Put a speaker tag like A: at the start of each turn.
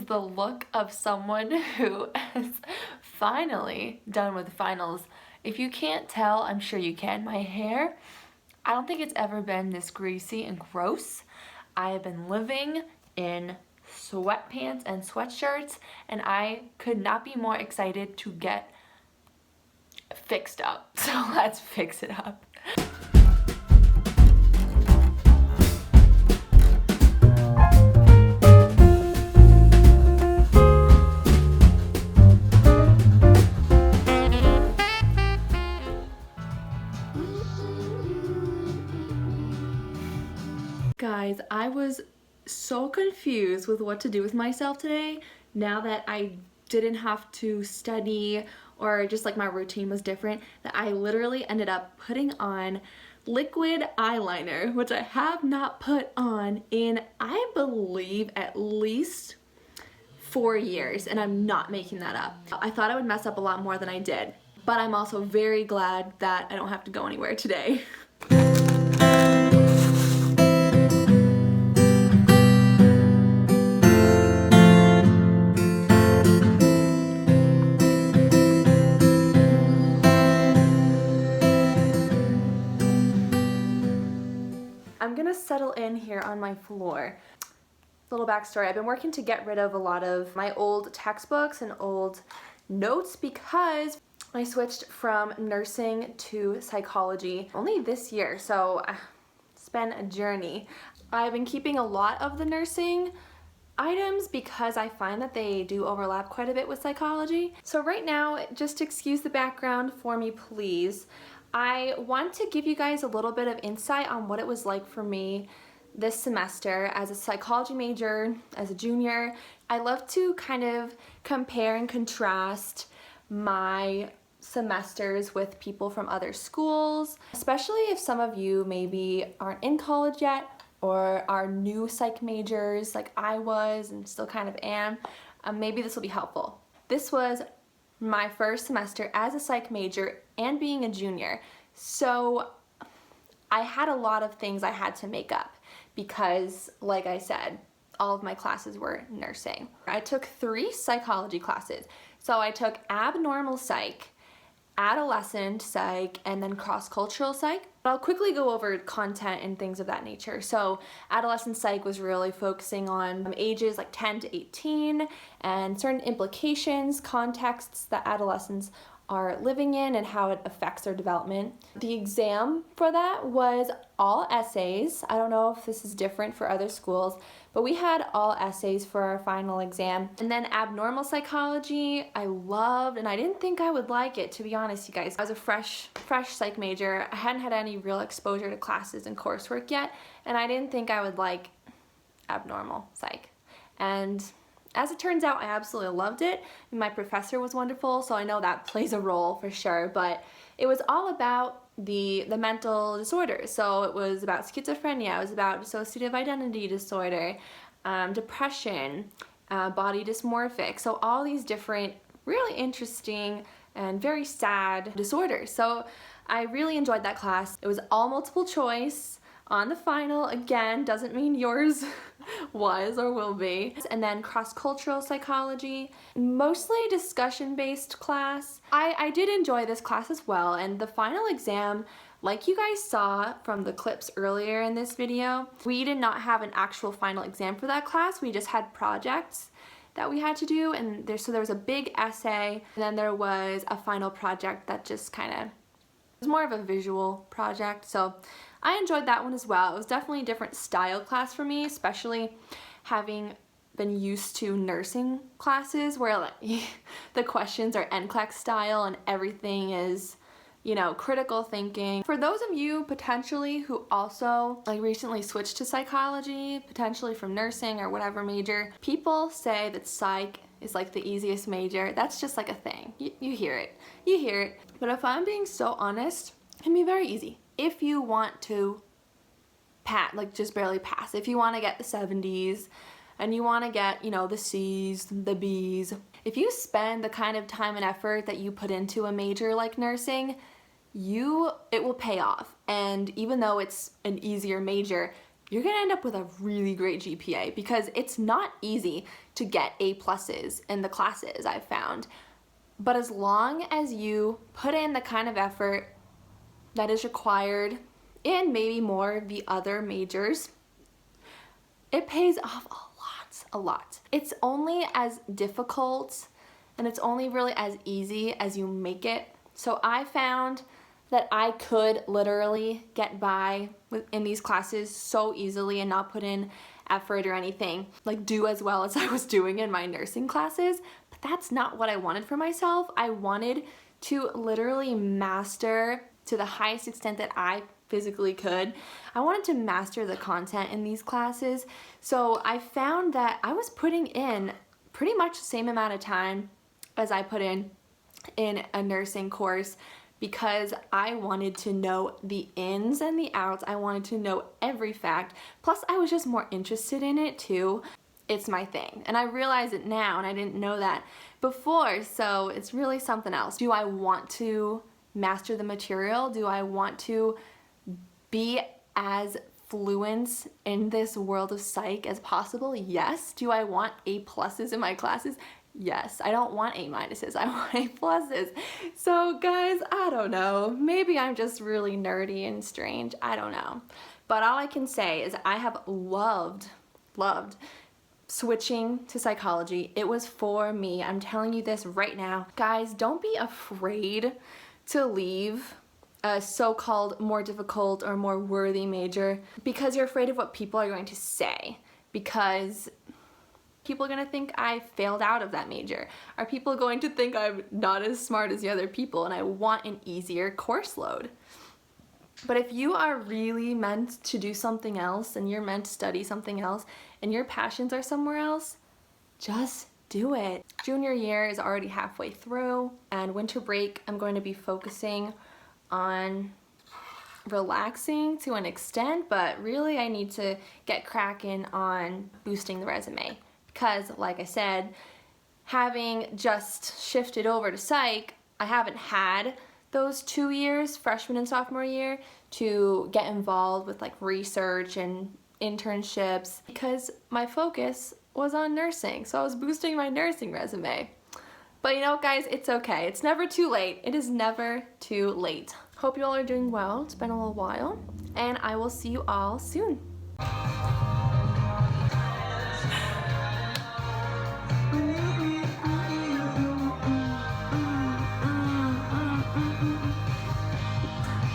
A: the look of someone who is finally done with finals. If you can't tell, I'm sure you can. My hair, I don't think it's ever been this greasy and gross. I have been living in sweatpants and sweatshirts, and I could not be more excited to get fixed up. So let's fix it up. Guys, I was so confused with what to do with myself today now that I didn't have to study or just like my routine was different, that I literally ended up putting on liquid eyeliner, which I have not put on in, I believe, at least 4 years, and I'm not making that up. I thought I would mess up a lot more than I did, but I'm also very glad that I don't have to go anywhere today. I'm gonna settle in here on my floor. Little backstory, I've been working to get rid of a lot of my old textbooks and old notes because I switched from nursing to psychology only this year, so it's been a journey. I've been keeping a lot of the nursing items because I find that they do overlap quite a bit with psychology. So right now, just excuse the background for me, please. I want to give you guys a little bit of insight on what it was like for me this semester as a psychology major, as a junior. I love to kind of compare and contrast my semesters with people from other schools, especially if some of you maybe aren't in college yet or are new psych majors like I was and still kind of am. Maybe this will be helpful. This was my first semester as a psych major and being a junior. So I had a lot of things I had to make up because, like I said, all of my classes were nursing. I took 3 psychology classes. So I took abnormal psych, adolescent psych, and then cross-cultural psych. I'll quickly go over content and things of that nature. So adolescent psych was really focusing on ages like 10 to 18 and certain implications, contexts that adolescents are living in and how it affects their development. The exam for that was all essays. I don't know if this is different for other schools, but we had all essays for our final exam. And then abnormal psychology, I loved, and I didn't think I would like it, to be honest, you guys. I was a fresh psych major. I hadn't had any real exposure to classes and coursework yet, and I didn't think I would like abnormal psych. And as it turns out, I absolutely loved it. My professor was wonderful, so I know that plays a role for sure, but it was all about the mental disorders. So it was about schizophrenia, it was about dissociative identity disorder, depression, body dysmorphic. So all these different really interesting and very sad disorders. So I really enjoyed that class. It was all multiple choice on the final. Again, doesn't mean yours was or will be. And then cross-cultural psychology, mostly discussion-based class. I did enjoy this class as well, and the final exam, like you guys saw from the clips earlier in this video, we did not have an actual final exam for that class. We just had projects that we had to do, and there was a big essay, and then there was a final project that just kind of was more of a visual project. So I enjoyed that one as well. It was definitely a different style class for me, especially having been used to nursing classes where like the questions are NCLEX style and everything is, you know, critical thinking. For those of you potentially who also like recently switched to psychology, potentially from nursing or whatever major, people say that psych is like the easiest major. That's just like a thing. You hear it. You hear it. But if I'm being so honest, it can be very easy. If you want to pass, like just barely pass, if you want to get the 70s and you want to get, you know, the C's, the B's, if you spend the kind of time and effort that you put into a major like nursing, it will pay off. And even though it's an easier major, you're gonna end up with a really great GPA, because it's not easy to get A+ in the classes I've found. But as long as you put in the kind of effort that is required in maybe more of the other majors, it pays off a lot. It's only as difficult and it's only really as easy as you make it. So I found that I could literally get by in these classes so easily and not put in effort or anything, like do as well as I was doing in my nursing classes. But that's not what I wanted for myself. I wanted to literally master, to the highest extent that I physically could, I wanted to master the content in these classes. So I found that I was putting in pretty much the same amount of time as I put in a nursing course, because I wanted to know the ins and the outs. I wanted to know every fact. Plus, I was just more interested in it too. It's my thing. And I realize it now, and I didn't know that before, so it's really something else. Do I want to master the material? Do I want to be as fluent in this world of psych as possible? Yes. Do I want A+ in my classes? Yes. I don't want A-, I want A+. So guys, I don't know. Maybe I'm just really nerdy and strange. I don't know. But all I can say is I have loved switching to psychology. It was for me. I'm telling you this right now. Guys, don't be afraid to leave a so-called more difficult or more worthy major because you're afraid of what people are going to say, because people are going to think I failed out of that major. Are people going to think I'm not as smart as the other people and I want an easier course load? But if you are really meant to do something else and you're meant to study something else and your passions are somewhere else, just do it. Junior year is already halfway through, and winter break I'm going to be focusing on relaxing to an extent, but really I need to get cracking on boosting the resume, because like I said, having just shifted over to psych, I haven't had those 2 years, freshman and sophomore year, to get involved with like research and internships, because my focus was on nursing, so I was boosting my nursing resume. But you know, guys, it's okay. It's never too late. It is never too late. Hope you all are doing well. It's been a little while, and I will see you all soon.